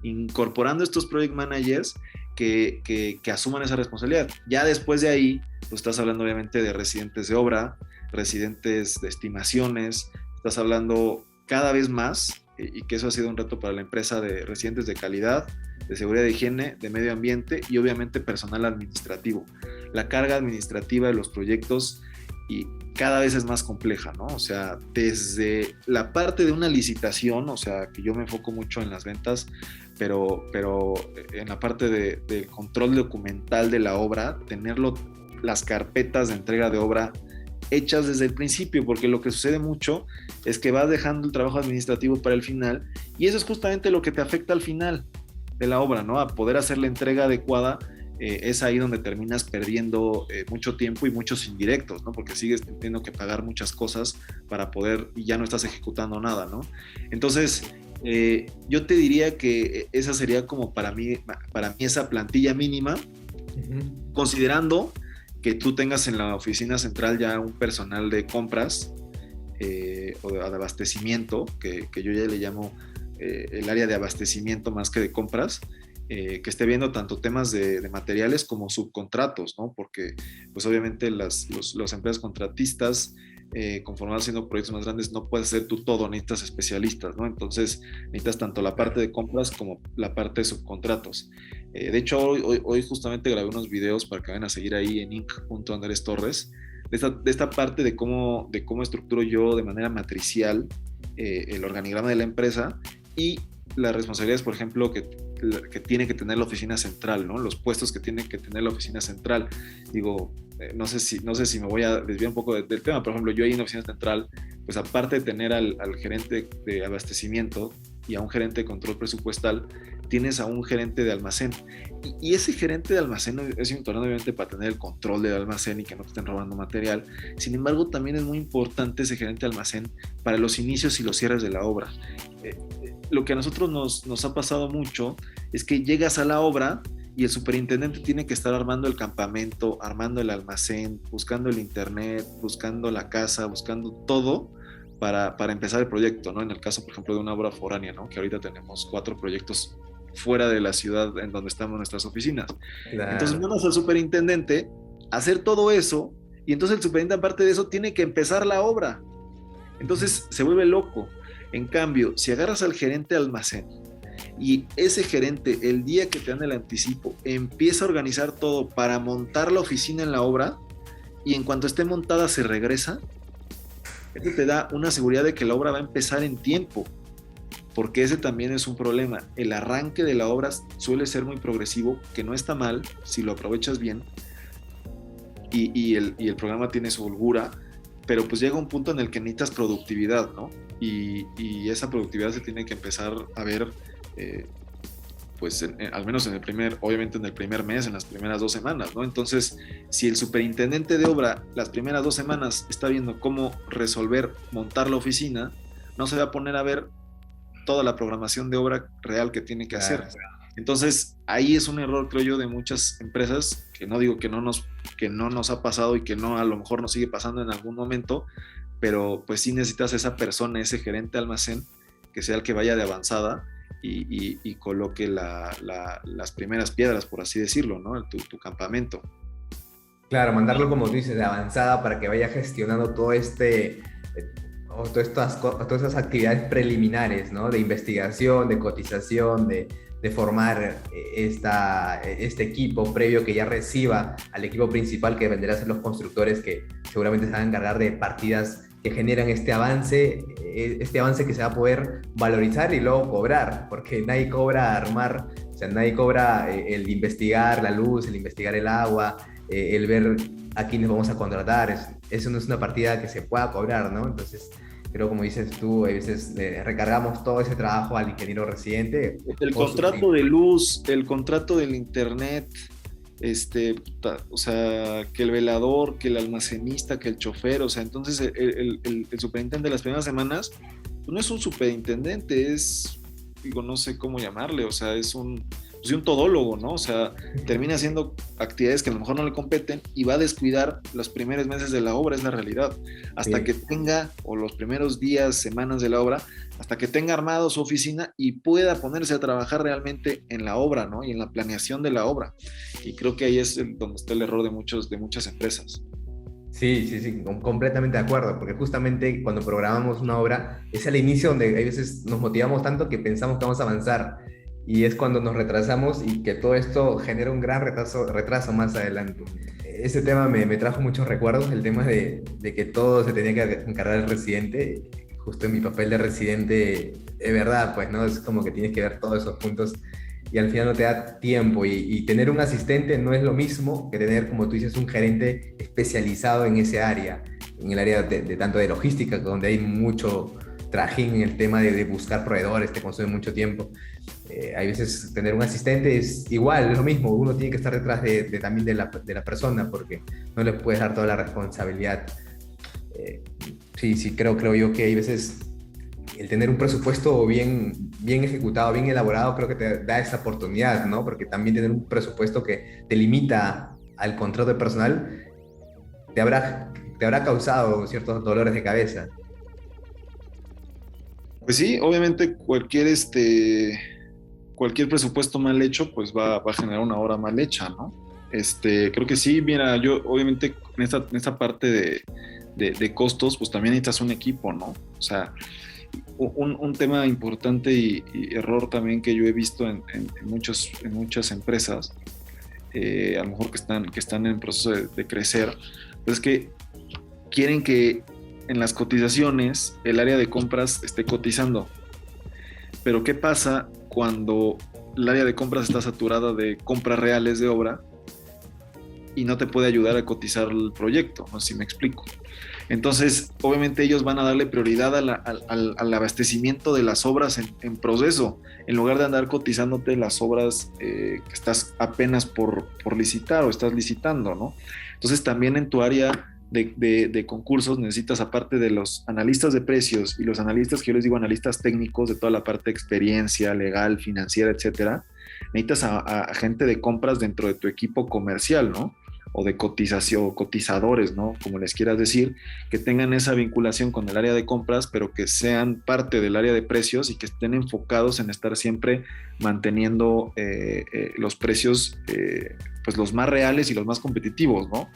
incorporando estos project managers que asuman esa responsabilidad. Ya después de ahí, pues estás hablando obviamente de residentes de obra, residentes de estimaciones, estás hablando cada vez más, y que eso ha sido un reto para la empresa, de residentes de calidad, de seguridad de higiene, de medio ambiente y obviamente personal administrativo. La carga administrativa de los proyectos y cada vez es más compleja, ¿no? O sea, desde la parte de una licitación, o sea, que yo me enfoco mucho en las ventas, pero en la parte del control documental de la obra, tenerlo, las carpetas de entrega de obra hechas desde el principio, porque lo que sucede mucho es que vas dejando el trabajo administrativo para el final, y eso es justamente lo que te afecta al final de la obra, ¿no? A poder hacer la entrega adecuada. Es ahí donde terminas perdiendo mucho tiempo y muchos indirectos, ¿no? Porque sigues teniendo que pagar muchas cosas para poder, y ya no estás ejecutando nada, ¿no? Entonces, yo te diría que esa sería como para mí esa plantilla mínima, considerando que tú tengas en la oficina central ya un personal de compras o de abastecimiento, que yo ya le llamo el área de abastecimiento más que de compras, que esté viendo tanto temas de materiales como subcontratos, ¿no? Porque pues obviamente las empresas contratistas, conforme van siendo proyectos más grandes, no puedes ser tú todo, necesitas especialistas, ¿no? Entonces necesitas tanto la parte de compras como la parte de subcontratos. De hecho, hoy justamente grabé unos videos para que vayan a seguir ahí en inc.andrestorres, de esta parte de cómo estructuro yo de manera matricial el organigrama de la empresa y las responsabilidades, por ejemplo, que tiene que tener la oficina central, ¿no? Los puestos que tiene que tener la oficina central. Digo, no sé si me voy a desviar un poco del tema. Por ejemplo, yo ahí en la oficina central, pues aparte de tener al gerente de abastecimiento y a un gerente de control presupuestal, tienes a un gerente de almacén. Y ese gerente de almacén es importante, obviamente, para tener el control del almacén y que no te estén robando material. Sin embargo, también es muy importante ese gerente de almacén para los inicios y los cierres de la obra. Lo que a nosotros nos ha pasado mucho es que llegas a la obra y el superintendente tiene que estar armando el campamento, armando el almacén, buscando el internet, buscando la casa, buscando todo para empezar el proyecto, ¿no? En el caso, por ejemplo, de una obra foránea, ¿no? Que ahorita tenemos 4 proyectos fuera de la ciudad en donde estamos nuestras oficinas. Claro. Entonces vamos al superintendente a hacer todo eso y entonces el superintendente, aparte de eso, tiene que empezar la obra. Entonces se vuelve loco. En cambio, si agarras al gerente de almacén y ese gerente, el día que te dan el anticipo, empieza a organizar todo para montar la oficina en la obra y en cuanto esté montada se regresa, eso te da una seguridad de que la obra va a empezar en tiempo, porque ese también es un problema. El arranque de la obra suele ser muy progresivo, que no está mal si lo aprovechas bien y el programa tiene su holgura, pero pues llega un punto en el que necesitas productividad, ¿no? Y esa productividad se tiene que empezar a ver, pues al menos obviamente en el primer mes, en las primeras 2 semanas, ¿no? Entonces, si el superintendente de obra las primeras 2 semanas está viendo cómo montar la oficina, no se va a poner a ver toda la programación de obra real que tiene que hacer. Entonces, ahí es un error, creo yo, de muchas empresas, que no digo que no nos ha pasado y que no a lo mejor nos sigue pasando en algún momento, pero pues sí necesitas esa persona, ese gerente de almacén, que sea el que vaya de avanzada y coloque las primeras piedras, por así decirlo, ¿no? Tu campamento. Claro, mandarlo, como tú dices, de avanzada para que vaya gestionando todas esas actividades preliminares, ¿no? De investigación, de cotización, de formar este equipo previo que ya reciba al equipo principal, que vendrá a ser los constructores, que seguramente se van a encargar de partidas que generan este avance que se va a poder valorizar y luego cobrar, porque nadie cobra armar, o sea, nadie cobra el investigar la luz, el investigar el agua, el ver a quiénes vamos a contratar. Eso no es una partida que se pueda cobrar, ¿no? Entonces, creo, como dices tú, a veces le recargamos todo ese trabajo al ingeniero residente. El contrato de luz, el contrato del internet, o sea, que el velador, que el almacenista, que el chofer, o sea, entonces el superintendente de las primeras semanas pues no es un superintendente, no sé cómo llamarle, o sea, es un todólogo, ¿no? O sea, termina haciendo actividades que a lo mejor no le competen y va a descuidar los primeros meses de la obra, es la realidad. Hasta que tenga, o los primeros días, semanas de la obra, hasta que tenga armado su oficina y pueda ponerse a trabajar realmente en la obra, ¿no? Y en la planeación de la obra. Y creo que ahí es donde está el error de muchas empresas. Sí, completamente de acuerdo, porque justamente cuando programamos una obra, es al inicio donde a veces nos motivamos tanto que pensamos que vamos a avanzar. Y es cuando nos retrasamos y que todo esto genera un gran retraso más adelante. Ese tema me trajo muchos recuerdos, el tema de que todo se tenía que encargar el residente. Justo en mi papel de residente, es verdad, pues, ¿no? Es como que tienes que ver todos esos puntos y al final no te da tiempo. Y tener un asistente no es lo mismo que tener, como tú dices, un gerente especializado en ese área, en el área de tanto de logística, donde hay mucho trajín en el tema de buscar proveedores, te consume mucho tiempo. Hay veces tener un asistente es igual, es lo mismo, uno tiene que estar detrás también de la persona, porque no le puedes dar toda la responsabilidad. Sí, creo yo que hay veces el tener un presupuesto bien ejecutado, bien elaborado, creo que te da esa oportunidad, ¿no? Porque también tener un presupuesto que te limita al contrato de personal te habrá causado ciertos dolores de cabeza. Pues sí, obviamente cualquier presupuesto mal hecho pues va a generar una obra mal hecha, ¿no? Creo que sí, mira, yo obviamente en esta parte de costos pues también necesitas un equipo, ¿no? O sea, un tema importante y error también que yo he visto en muchas empresas, a lo mejor que están en proceso de crecer, es que quieren que en las cotizaciones el área de compras esté cotizando. Pero ¿qué pasa cuando el área de compras está saturada de compras reales de obra y no te puede ayudar a cotizar el proyecto? No sé si me explico. Entonces, obviamente ellos van a darle prioridad al abastecimiento de las obras en proceso, en lugar de andar cotizándote las obras que estás apenas por licitar o estás licitando, ¿no? Entonces, también en tu área de concursos necesitas, aparte de los analistas de precios y los analistas que yo les digo analistas técnicos de toda la parte de experiencia, legal, financiera, etcétera, necesitas a gente de compras dentro de tu equipo comercial, ¿no? O de cotización, cotizadores, ¿no? Como les quieras decir, que tengan esa vinculación con el área de compras, pero que sean parte del área de precios y que estén enfocados en estar siempre manteniendo los precios, pues los más reales y los más competitivos, ¿no?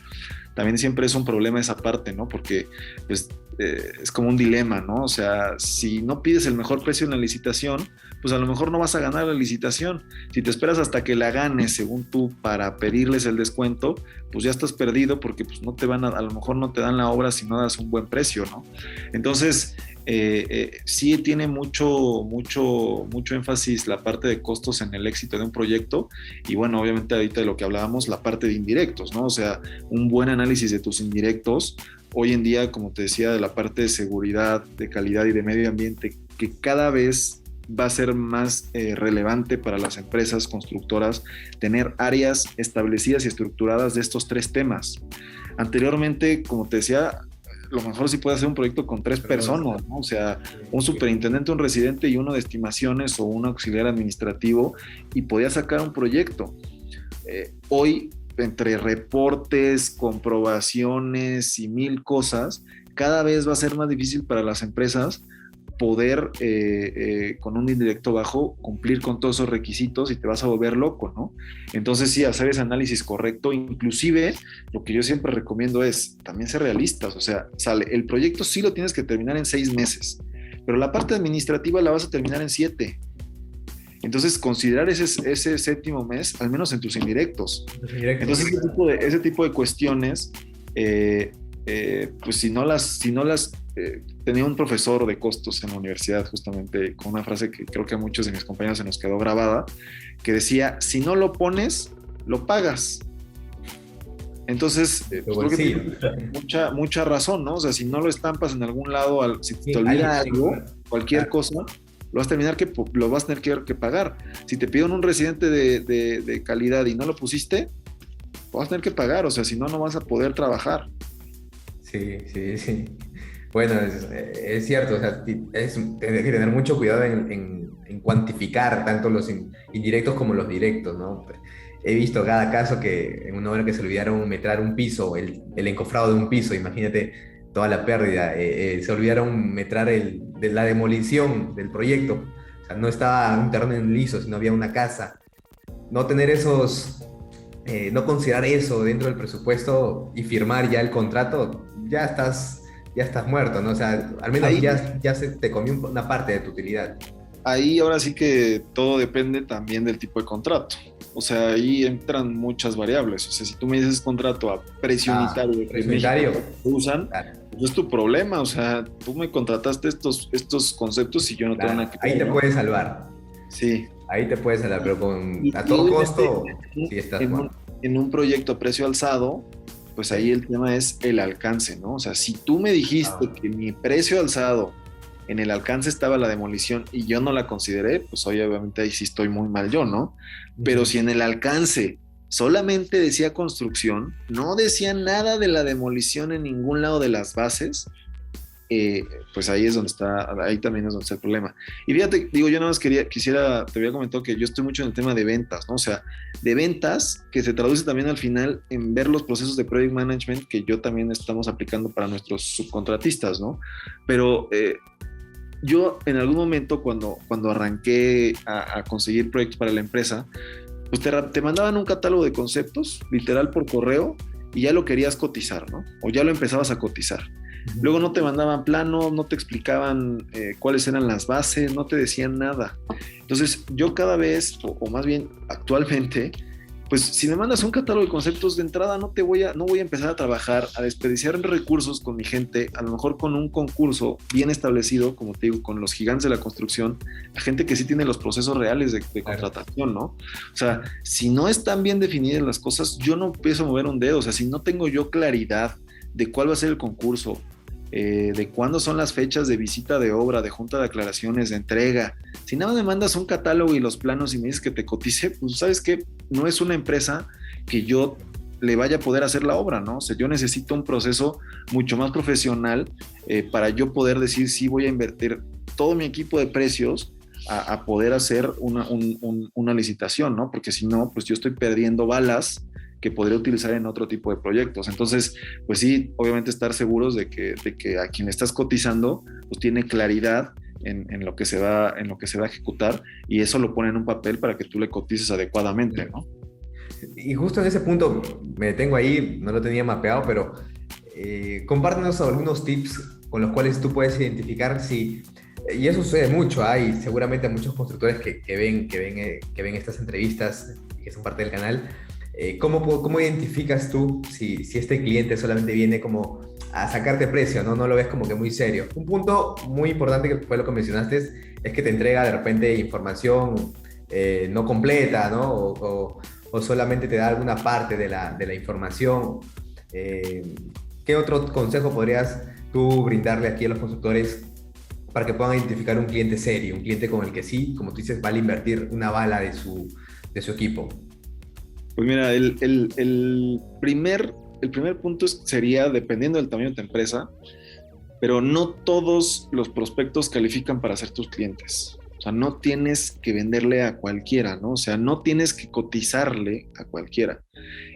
También siempre es un problema esa parte, ¿no? Porque pues, es como un dilema, ¿no? O sea, si no pides el mejor precio en la licitación, pues a lo mejor no vas a ganar la licitación. Si te esperas hasta que la ganes, según tú, para pedirles el descuento, pues ya estás perdido porque pues no te van a lo mejor no te dan la obra si no das un buen precio, ¿no? Entonces, sí tiene mucho énfasis la parte de costos en el éxito de un proyecto y bueno, obviamente ahorita de lo que hablábamos, la parte de indirectos, ¿no? O sea, un buen análisis de tus indirectos. Hoy en día, como te decía, de la parte de seguridad, de calidad y de medio ambiente, que cada vez va a ser más relevante para las empresas constructoras tener áreas establecidas y estructuradas de estos tres temas. Anteriormente, como te decía, lo mejor sí puede hacer un proyecto con 3 personas, ¿no? O sea, un superintendente, un residente y uno de estimaciones o un auxiliar administrativo y podía sacar un proyecto. Hoy, entre reportes, comprobaciones y 1000 cosas, cada vez va a ser más difícil para las empresas poder con un indirecto bajo cumplir con todos esos requisitos y te vas a volver loco, ¿no? Entonces sí, hacer ese análisis correcto, inclusive lo que yo siempre recomiendo es también ser realistas, o sea, el proyecto sí lo tienes que terminar en 6 meses, pero la parte administrativa la vas a terminar en 7. Entonces considerar ese 7º mes, al menos en tus indirectos. Entonces ese tipo de cuestiones, pues si no las tenía un profesor de costos en la universidad justamente con una frase que creo que a muchos de mis compañeros se nos quedó grabada, que decía, si no lo pones, lo pagas. Entonces, creo que tiene mucha razón, ¿no? O sea, si no lo estampas en algún lado, si te olvida algo, cualquier cosa, lo vas a tener que pagar. Si te piden un residente de calidad y no lo pusiste, lo vas a tener que pagar, o sea, si no, no vas a poder trabajar. Sí. Bueno, es cierto, o sea, tienes que tener mucho cuidado en cuantificar tanto los indirectos como los directos, ¿no? He visto cada caso que en una obra que se olvidaron metrar un piso, el encofrado de un piso, imagínate toda la pérdida, se olvidaron metrar de la demolición del proyecto, o sea, no estaba un terreno liso, sino había una casa. No tener no considerar eso dentro del presupuesto y firmar ya el contrato, ya estás muerto, ¿no? O sea, al menos ahí ya se te comió una parte de tu utilidad. Ahí ahora sí que todo depende también del tipo de contrato. O sea, ahí entran muchas variables. O sea, si tú me dices contrato a precio unitario, precio unitario, usan, claro, pues es tu problema. O sea, tú me contrataste estos conceptos y yo no te van a... Ahí te puedes salvar. Sí. Ahí te puedes salvar, pero a todo costo sí estás en un proyecto a precio alzado, pues ahí el tema es el alcance, ¿no? O sea, si tú me dijiste que mi precio alzado en el alcance estaba la demolición y yo no la consideré, pues obviamente ahí sí estoy muy mal yo, ¿no? Pero si en el alcance solamente decía construcción, no decía nada de la demolición en ningún lado de las bases, pues ahí también es donde está el problema. Y fíjate, digo, yo nada más te había comentado que yo estoy mucho en el tema de ventas, ¿no? O sea, de ventas, que se traduce también al final en ver los procesos de project management que yo también estamos aplicando para nuestros subcontratistas, ¿no? Pero yo en algún momento cuando arranqué a conseguir proyectos para la empresa, pues te mandaban un catálogo de conceptos, literal por correo, y ya lo querías cotizar, ¿no? O ya lo empezabas a cotizar. Luego no te mandaban plano, no te explicaban cuáles eran las bases, no te decían nada. Entonces yo cada vez, o más bien actualmente, pues si me mandas un catálogo de conceptos de entrada, no voy a empezar a trabajar, a desperdiciar recursos con mi gente, a lo mejor con un concurso bien establecido, como te digo, con los gigantes de la construcción, la gente que sí tiene los procesos reales de contratación, ¿no? O sea, si no están bien definidas las cosas, yo no empiezo a mover un dedo. O sea, si no tengo yo claridad de cuál va a ser el concurso, de cuándo son las fechas de visita de obra, de junta de aclaraciones, de entrega. Si nada me mandas un catálogo y los planos y me dices que te cotice, pues sabes que no es una empresa que yo le vaya a poder hacer la obra, ¿no? O sea, yo necesito un proceso mucho más profesional para yo poder decir si voy a invertir todo mi equipo de precios a poder hacer una licitación, ¿no? Porque si no, pues yo estoy perdiendo balas que podría utilizar en otro tipo de proyectos. Entonces, pues sí, obviamente estar seguros de que a quien le estás cotizando, pues tiene claridad en lo que se va a ejecutar, y eso lo pone en un papel para que tú le cotices adecuadamente, ¿no? Y justo en ese punto me detengo ahí, no lo tenía mapeado, pero compártenos algunos tips con los cuales tú puedes identificar si, y eso sucede mucho, hay seguramente muchos constructores que ven estas entrevistas y que son parte del canal. ¿Cómo identificas tú si este cliente solamente viene como a sacarte precio, ¿no? No lo ves como que muy serio? Un punto muy importante que fue lo que mencionaste es que te entrega de repente información no completa, ¿no? O solamente te da alguna parte de la información. ¿Qué otro consejo podrías tú brindarle aquí a los constructores para que puedan identificar un cliente serio, un cliente con el que sí, como tú dices, vale invertir una bala de su equipo? Pues mira, el primer punto sería, dependiendo del tamaño de tu empresa, pero no todos los prospectos califican para ser tus clientes. O sea, no tienes que venderle a cualquiera, ¿no? O sea, no tienes que cotizarle a cualquiera.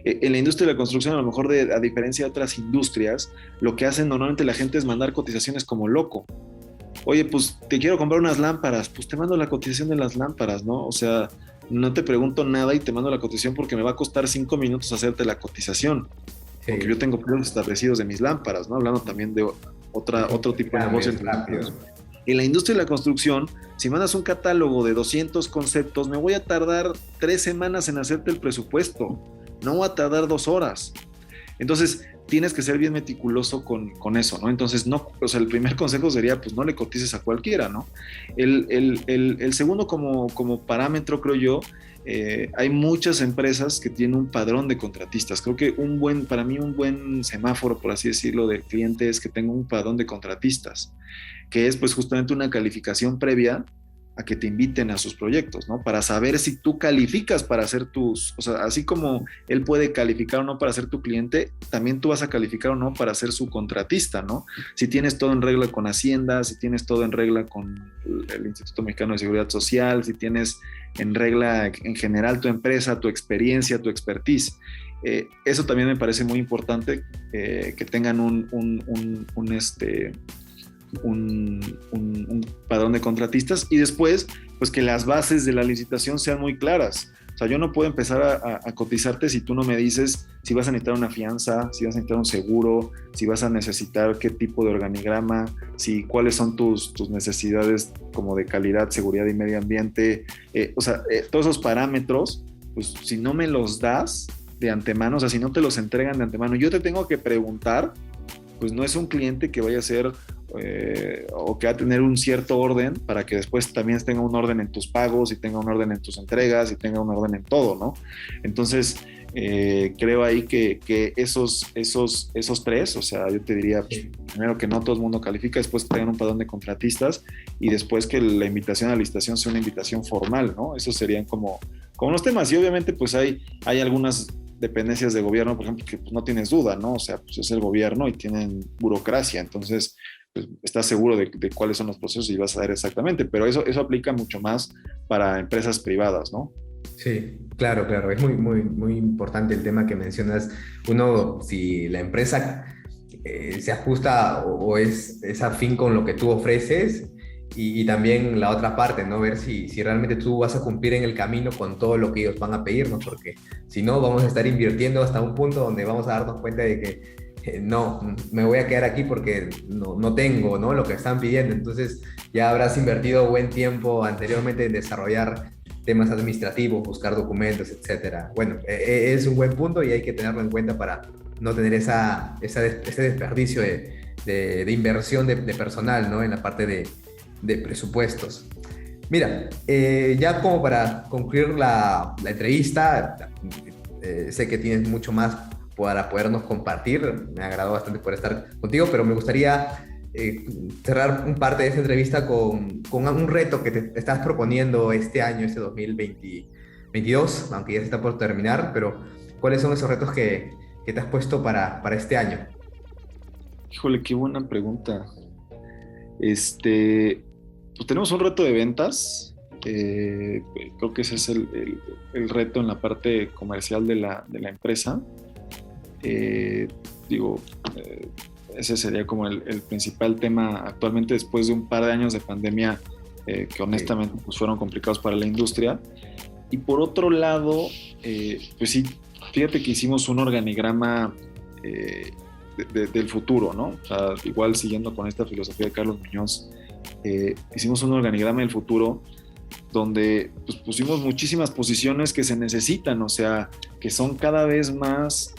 En la industria de la construcción, a lo mejor a diferencia de otras industrias, lo que hacen normalmente la gente es mandar cotizaciones como loco. Oye, pues te quiero comprar unas lámparas, pues te mando la cotización de las lámparas, ¿no? O sea, no te pregunto nada y te mando la cotización porque me va a costar 5 minutos hacerte la cotización. Sí. Porque yo tengo precios establecidos de mis lámparas, ¿no? Hablando también de otro tipo de negocio. En la industria de la construcción, si mandas un catálogo de 200 conceptos, me voy a tardar 3 semanas en hacerte el presupuesto. No voy a tardar 2 horas. Entonces, tienes que ser bien meticuloso con eso, ¿no? Entonces, no, o sea, el primer consejo sería, pues, no le cotices a cualquiera, ¿no? El segundo como parámetro, creo yo, hay muchas empresas que tienen un padrón de contratistas. Creo que para mí un buen semáforo, por así decirlo, del cliente es que tenga un padrón de contratistas, que es, pues, justamente una calificación previa a que te inviten a sus proyectos, ¿no? Para saber si tú calificas para ser o sea, así como él puede calificar o no para ser tu cliente, también tú vas a calificar o no para ser su contratista, ¿no? Si tienes todo en regla con Hacienda, si tienes todo en regla con el Instituto Mexicano de Seguridad Social, si tienes en regla en general tu empresa, tu experiencia, tu expertise. Eso también me parece muy importante, que tengan un padrón de contratistas, y después, pues que las bases de la licitación sean muy claras. O sea, yo no puedo empezar a cotizarte si tú no me dices si vas a necesitar una fianza, si vas a necesitar un seguro, si vas a necesitar qué tipo de organigrama, cuáles son tus necesidades como de calidad, seguridad y medio ambiente. O sea, todos esos parámetros, pues si no me los das de antemano, o sea, si no te los entregan de antemano, yo te tengo que preguntar, pues no es un cliente que vaya a ser o que va a tener un cierto orden para que después también tenga un orden en tus pagos y tenga un orden en tus entregas y tenga un orden en todo, ¿no? Entonces, creo ahí que esos tres, o sea, yo te diría, pues, primero que no todo el mundo califica, después que tengan un padrón de contratistas, y después que la invitación a la licitación sea una invitación formal, ¿no? Esos serían como los temas. Y obviamente pues hay algunas dependencias de gobierno, por ejemplo, que pues, no tienes duda, ¿no? O sea, pues es el gobierno y tienen burocracia, entonces pues, estás seguro de cuáles son los procesos y vas a ver exactamente, pero eso aplica mucho más para empresas privadas, ¿no? Sí, claro, es muy importante el tema que mencionas. Uno, si la empresa se ajusta o es afín con lo que tú ofreces, y también la otra parte, ¿no? Ver si realmente tú vas a cumplir en el camino con todo lo que ellos van a pedirnos, porque si no, vamos a estar invirtiendo hasta un punto donde vamos a darnos cuenta de que no, me voy a quedar aquí porque no tengo, ¿no? Lo que están pidiendo. Entonces ya habrás invertido buen tiempo anteriormente en desarrollar temas administrativos, buscar documentos, etcétera. Bueno, es un buen punto y hay que tenerlo en cuenta para no tener ese desperdicio de inversión de personal, ¿no? En la parte de presupuestos. Mira, ya como para concluir la entrevista, sé que tienes mucho más para podernos compartir. Me agradó bastante poder estar contigo, pero me gustaría cerrar un parte de esta entrevista con un reto que te estás proponiendo este año, este 2022, aunque ya se está por terminar, pero ¿cuáles son esos retos que te has puesto para este año? Híjole, qué buena pregunta. Pues tenemos un reto de ventas. Creo que ese es el reto en la parte comercial de la empresa. Digo, ese sería como el principal tema actualmente después de un par de años de pandemia que honestamente pues, fueron complicados para la industria. Y por otro lado, pues sí, fíjate que hicimos un organigrama del futuro, ¿no? O sea, igual siguiendo con esta filosofía de Carlos Muñoz, hicimos un organigrama del futuro donde pues, pusimos muchísimas posiciones que se necesitan, o sea, que son cada vez más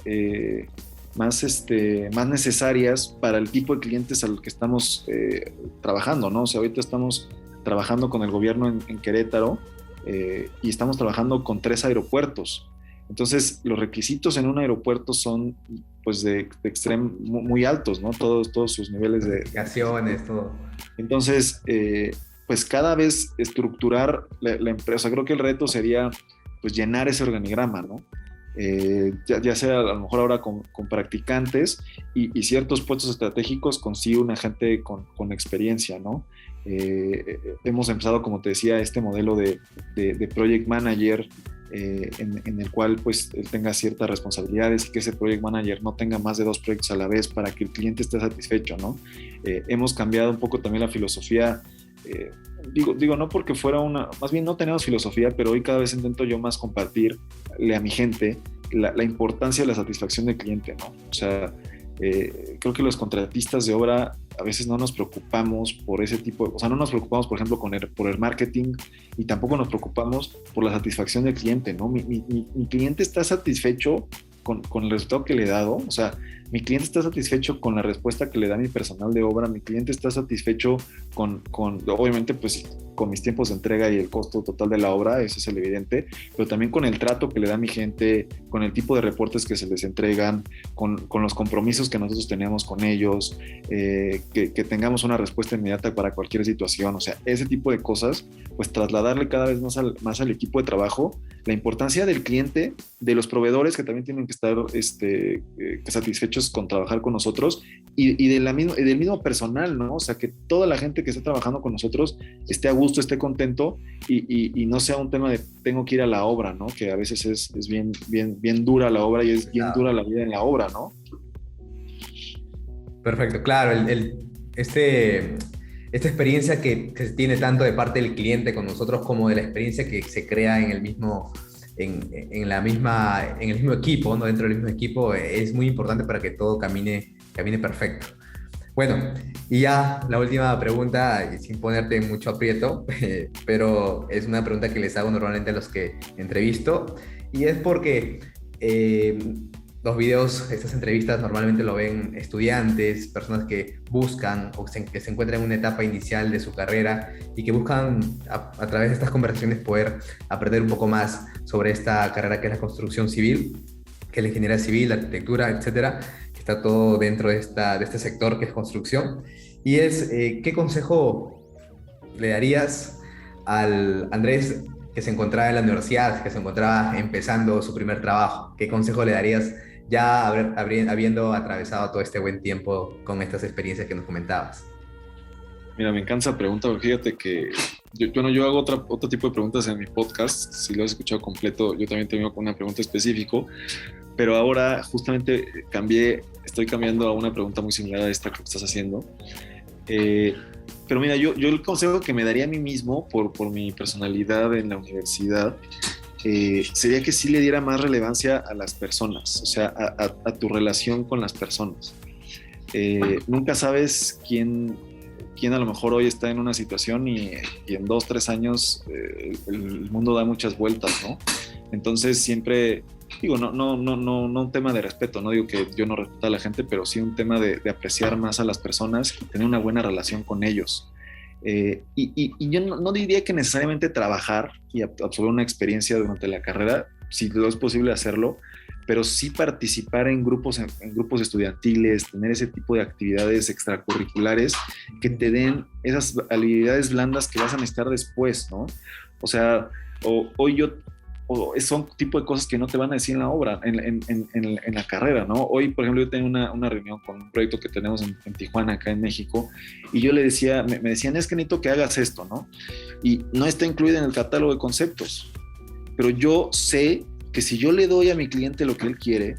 necesarias para el tipo de clientes al que estamos trabajando, ¿no? O sea, ahorita estamos trabajando con el gobierno en Querétaro y estamos trabajando con 3 aeropuertos. Entonces, los requisitos en un aeropuerto son pues de extremo muy altos, ¿no? Todos sus niveles de Aplicaciones, todo. Entonces, pues cada vez estructurar la empresa, creo que el reto sería pues llenar ese organigrama, ¿no? Ya sea a lo mejor ahora con practicantes y ciertos puestos estratégicos consigue una gente con experiencia, ¿no? Hemos empezado, como te decía, este modelo de project manager en el cual pues él tenga ciertas responsabilidades y que ese project manager no tenga más de 2 proyectos a la vez para que el cliente esté satisfecho, ¿no? Hemos cambiado un poco también la filosofía. Digo, no porque fuera más bien no tenemos filosofía, pero hoy cada vez intento yo más compartirle a mi gente la importancia de la satisfacción del cliente, ¿no? O sea, creo que los contratistas de obra a veces no nos preocupamos por ese tipo o sea, no nos preocupamos, por ejemplo, por el marketing y tampoco nos preocupamos por la satisfacción del cliente, ¿no? Mi cliente está satisfecho con el resultado que le he dado, o sea, mi cliente está satisfecho con la respuesta que le da mi personal de obra, mi cliente está satisfecho con obviamente, pues, con mis tiempos de entrega y el costo total de la obra, eso es el evidente, pero también con el trato que le da mi gente, con el tipo de reportes que se les entregan, con los compromisos que nosotros tenemos con ellos, que tengamos una respuesta inmediata para cualquier situación, o sea, ese tipo de cosas, pues trasladarle cada vez más al equipo de trabajo la importancia del cliente, de los proveedores que también tienen que estar satisfechos con trabajar con nosotros y del mismo personal, ¿no? O sea, que toda la gente que está trabajando con nosotros esté a gusto, esté contento y no sea un tema de tengo que ir a la obra, ¿no? Que a veces es bien dura la obra y es bien dura la vida en la obra, ¿no? Perfecto, claro, esta experiencia que se tiene tanto de parte del cliente con nosotros como de la experiencia que se crea en el mismo equipo, ¿no? Dentro del mismo equipo es muy importante para que todo camine perfecto. Bueno, y ya la última pregunta, sin ponerte en mucho aprieto, pero es una pregunta que les hago normalmente a los que entrevisto, y es porque los videos, estas entrevistas normalmente lo ven estudiantes, personas que buscan o que se encuentran en una etapa inicial de su carrera y que buscan a través de estas conversaciones poder aprender un poco más sobre esta carrera que es la construcción civil, que es la ingeniería civil, la arquitectura, etcétera, que está todo dentro de este sector que es construcción. Y es, ¿qué consejo le darías al Andrés que se encontraba en la universidad, que se encontraba empezando su primer trabajo? ¿Qué consejo le darías ya habiendo atravesado todo este buen tiempo con estas experiencias que nos comentabas? Mira, me encanta esa pregunta, porque fíjate que yo hago otro tipo de preguntas en mi podcast. Si lo has escuchado completo, yo también tengo una pregunta específica, pero ahora justamente estoy cambiando a una pregunta muy similar a esta que estás haciendo. Pero mira, yo el consejo que me daría a mí mismo por mi personalidad en la universidad sería que sí le diera más relevancia a las personas, o sea, a tu relación con las personas. Nunca sabes quién a lo mejor hoy está en una situación y en 2, 3 años el mundo da muchas vueltas, ¿no? Entonces siempre, digo, no un tema de respeto, no digo que yo no respeto a la gente, pero sí un tema de apreciar más a las personas y tener una buena relación con ellos. Y yo no diría que necesariamente trabajar y absorber una experiencia durante la carrera, si lo es posible hacerlo, pero sí participar en grupos estudiantiles, tener ese tipo de actividades extracurriculares que te den esas habilidades blandas que vas a necesitar después, ¿no? O sea, son tipo de cosas que no te van a decir en la obra, en la carrera, ¿no? Hoy, por ejemplo, yo tengo una reunión con un proyecto que tenemos en Tijuana, acá en México, y yo le decía, me decían, es que necesito que hagas esto, ¿no? Y no está incluido en el catálogo de conceptos, pero yo sé que si yo le doy a mi cliente lo que él quiere,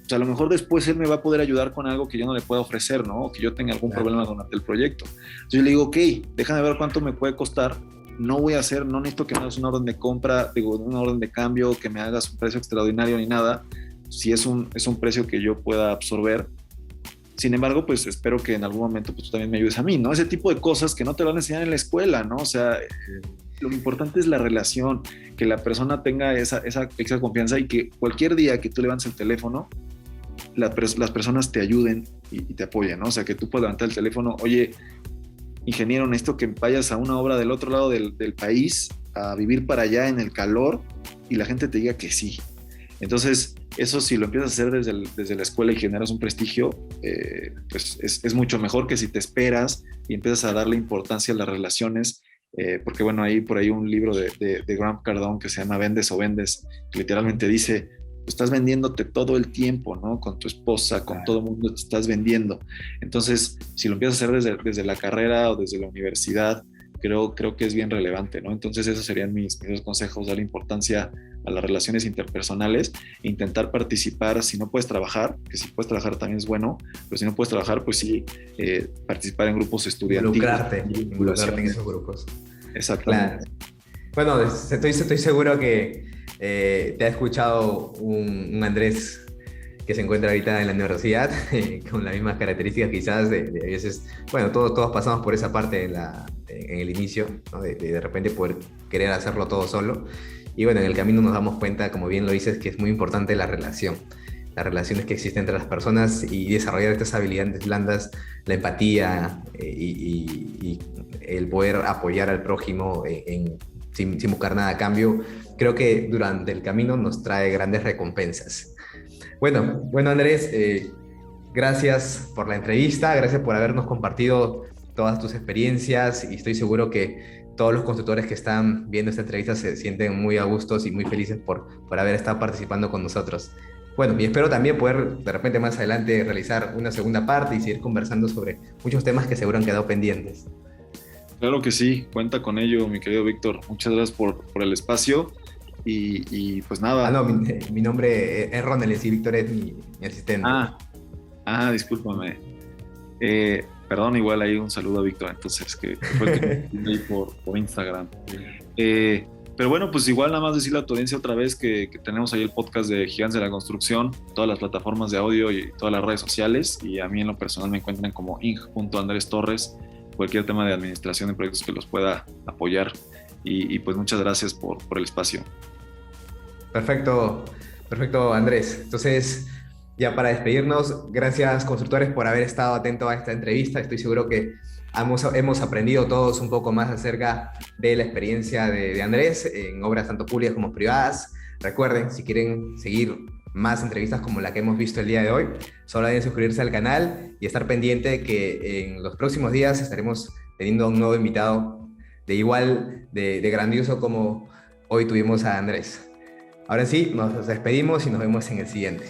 pues a lo mejor después él me va a poder ayudar con algo que yo no le pueda ofrecer, ¿no? O que yo tenga algún problema durante el proyecto. Entonces yo le digo, ok, déjame ver cuánto me puede costar. No necesito que me hagas una orden de compra, una orden de cambio, que me hagas un precio extraordinario ni nada. Si es un precio que yo pueda absorber. Sin embargo, pues espero que en algún momento pues, tú también me ayudes a mí, ¿no? Ese tipo de cosas que no te van a enseñar en la escuela, ¿no? O sea, lo importante es la relación, que la persona tenga esa confianza y que cualquier día que tú levantes el teléfono, las personas te ayuden y te apoyen, ¿no? O sea, que tú puedas levantar el teléfono, oye, ingeniero, necesito que vayas a una obra del otro lado del país a vivir para allá en el calor y la gente te diga que sí. Entonces, eso si lo empiezas a hacer desde la escuela y generas un prestigio, pues es mucho mejor que si te esperas y empiezas a darle importancia a las relaciones, porque bueno, hay por ahí un libro de Grant Cardone que se llama Vendes o Vendes, que literalmente dice, estás vendiéndote todo el tiempo, ¿no? Con tu esposa, con todo el mundo te estás vendiendo. Entonces, si lo empiezas a hacer desde la carrera o desde la universidad, creo que es bien relevante, ¿no? Entonces, esos serían mis 2 consejos: darle importancia a las relaciones interpersonales, e intentar participar, si no puedes trabajar, que si puedes trabajar también es bueno, pero si no puedes trabajar, pues sí, participar en grupos estudiantiles. Involucrarte en esos grupos. Exactamente. Claro. Bueno, estoy seguro que te ha escuchado un Andrés que se encuentra ahorita en la universidad, con las mismas características quizás de veces, bueno, todos pasamos por esa parte en el inicio, ¿no? De repente poder querer hacerlo todo solo. Y bueno, en el camino nos damos cuenta, como bien lo dices, que es muy importante las relaciones que existen entre las personas y desarrollar estas habilidades blandas, la empatía y el poder apoyar al prójimo sin buscar nada a cambio. Creo que durante el camino nos trae grandes recompensas. Bueno Andrés, gracias por la entrevista, gracias por habernos compartido todas tus experiencias y estoy seguro que todos los constructores que están viendo esta entrevista se sienten muy a gustos y muy felices por haber estado participando con nosotros. Bueno, y espero también poder de repente más adelante realizar una segunda parte y seguir conversando sobre muchos temas que seguro han quedado pendientes. Claro que sí, cuenta con ello, mi querido Víctor. Muchas gracias por el espacio y pues nada. No, mi nombre es Ronald, y Víctor es mi asistente. Discúlpame. Perdón, igual ahí un saludo a Víctor, entonces, que fue el que me ahí por Instagram. Pero bueno, pues igual nada más decirle a tu audiencia otra vez que tenemos ahí el podcast de Gigantes de la Construcción, todas las plataformas de audio y todas las redes sociales, y a mí en lo personal me encuentran como ing.Andrés Torres, cualquier tema de administración de proyectos que los pueda apoyar, y pues muchas gracias por el espacio. Perfecto Andrés. Entonces, ya para despedirnos, gracias constructores por haber estado atentos a esta entrevista. Estoy seguro que hemos aprendido todos un poco más acerca de la experiencia de Andrés en obras tanto públicas como privadas. Recuerden, si quieren seguir más entrevistas como la que hemos visto el día de hoy, solo deben suscribirse al canal y estar pendiente que en los próximos días estaremos teniendo un nuevo invitado de grandioso como hoy tuvimos a Andrés. Ahora sí, nos despedimos y nos vemos en el siguiente.